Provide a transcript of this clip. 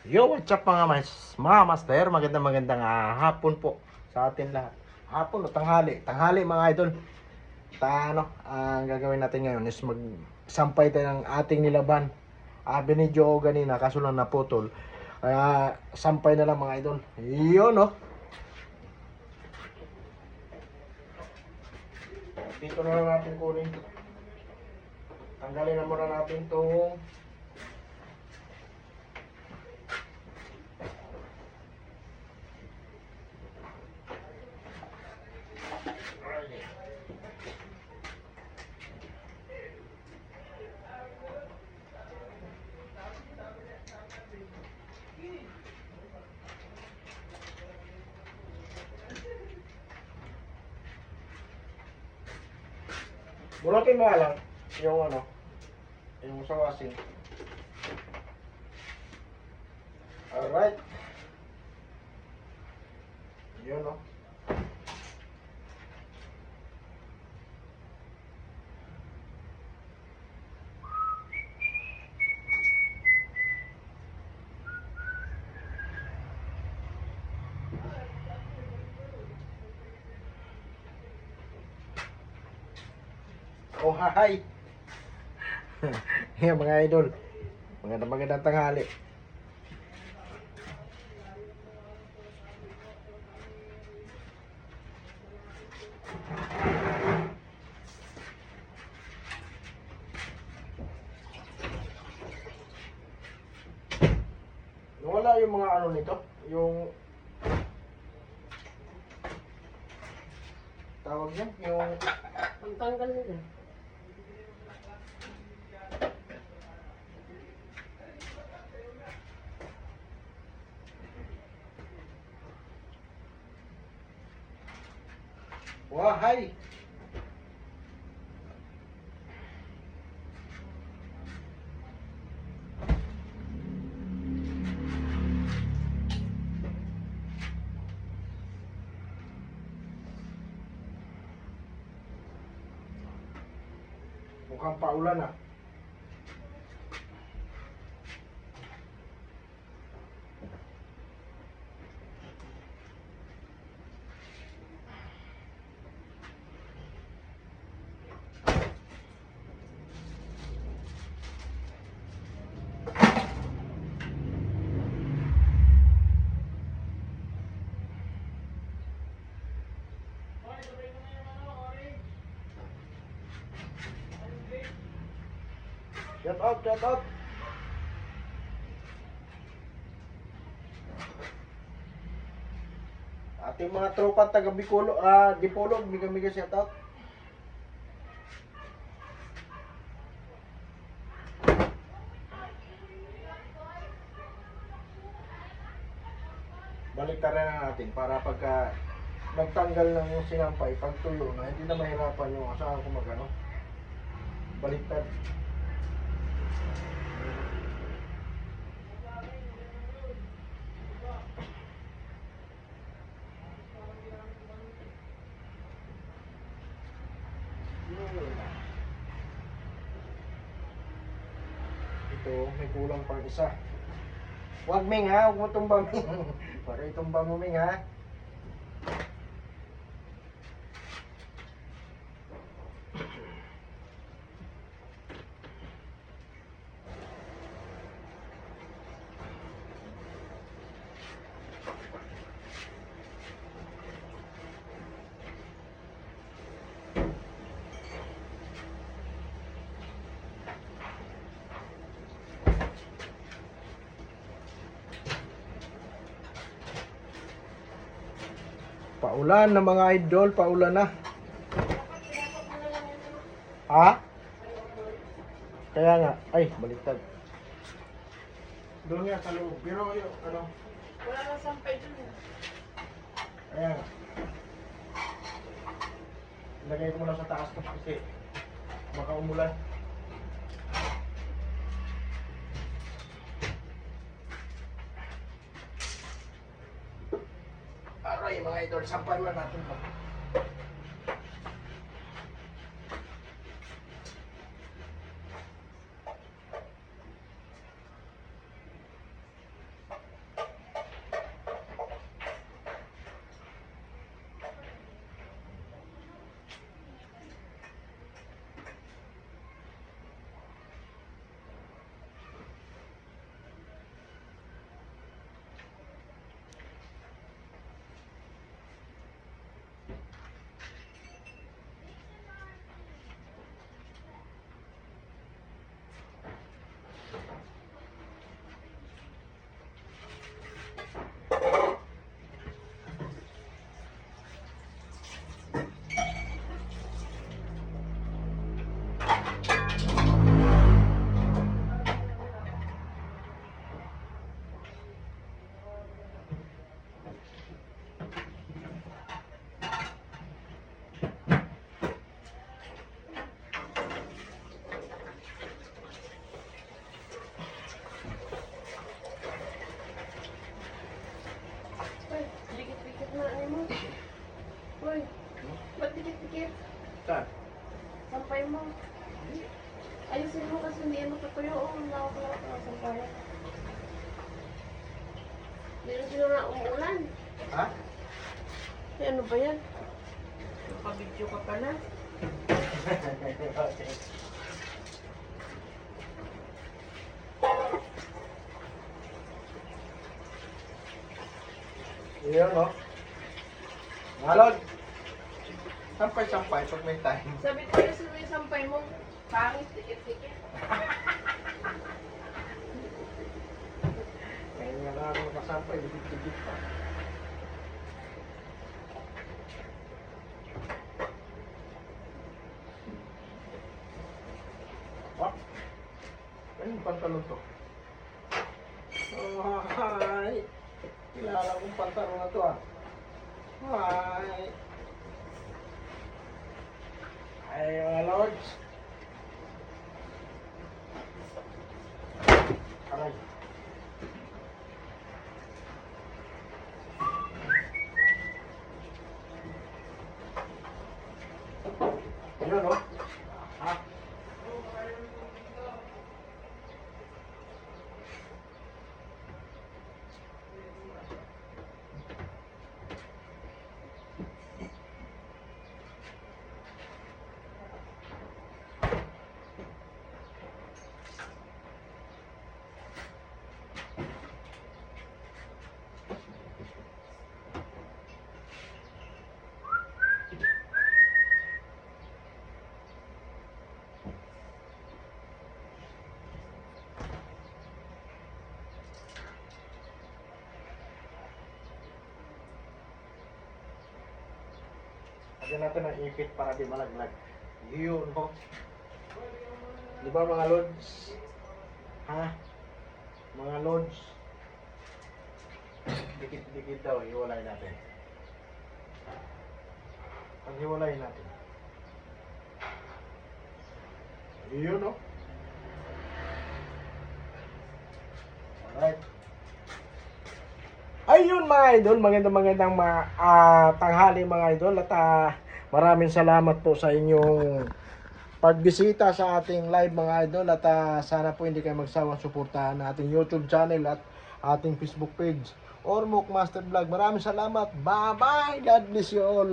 Yo, what's up mga master? Magandang hapon po sa atin lahat. Hapon o tanghali. Tanghali mga idol. Ang gagawin natin ngayon is magsampay tayo ng ating nilaban. Binidyo ko ganina kaso lang naputol. Kaya sampay na lang mga idol. Yun no. Dito na lang natin kunin. Tanggalin na muna natin itong bunutin mo lang yung sa washing. Alright. Yun no. Oh hi. Yan mga idol. Magandang tanghali. Wala yung mga ano nito, yung tawag niya, yung Ang tanggal nila. wahay. Mukhang paulan ah. Shout out. Ating mga tropa taga Bicolo, Dipolo, miga shout out. Baliktaran na natin para pagka nagtanggal ng sinampay, pag tuyo na, hindi na mahirapan yung asahan ko magano. Baliktad. Ito, may kulang pang isa. Huwag Ming ha, huwag mo tumbang. Para itumbang mo Ming ha. Paulan na mga idol, paulan na. Ha? Kaya nga, ay, baliktad. Doon nga sa loob, pero yung ano, Wala nang sampay dun. kaya nga. Lagay ko muna sa taas to kasi baka umulan. Aray mga idol, sampay mo natin to. dikit. Saan? Sampay mo. Ayusin mo kasi hindi yan matutuyo. Oo, lawak-lawak na sampayan. Meron sila na umuulan. Ha? Eh, ano ba yan? Nakabidyo ka pa na. Yun, no? Ngalod. Sampay-sampay pag may time. Sabi ko yung sila yung sampay mo. Pangit, dikit-dikit. Kaya nga lang ako nakasampay, dikit-dikit pa. What? Ano yung pantalon to? Oh, hi! Kilala kong pantalon na to ah. Hi! Hi mga lords! Aray! Yun oh! Ha? Lagyan natin ng ipit para di malaglag. Yun ho. Di ba mga lods? Ha? Mga lods? Dikit-dikit daw, hiwalay natin. Pag hiwalay natin. Yun ho. Alright. Ayun mga idol, magandang tanghali mga idol at maraming salamat po sa inyong pagbisita sa ating live mga idol at sana po hindi kayo magsawang suportahan ang ating YouTube channel at ating Facebook page Ormoc Master Vlog. Maraming salamat. Bye bye. God bless you all.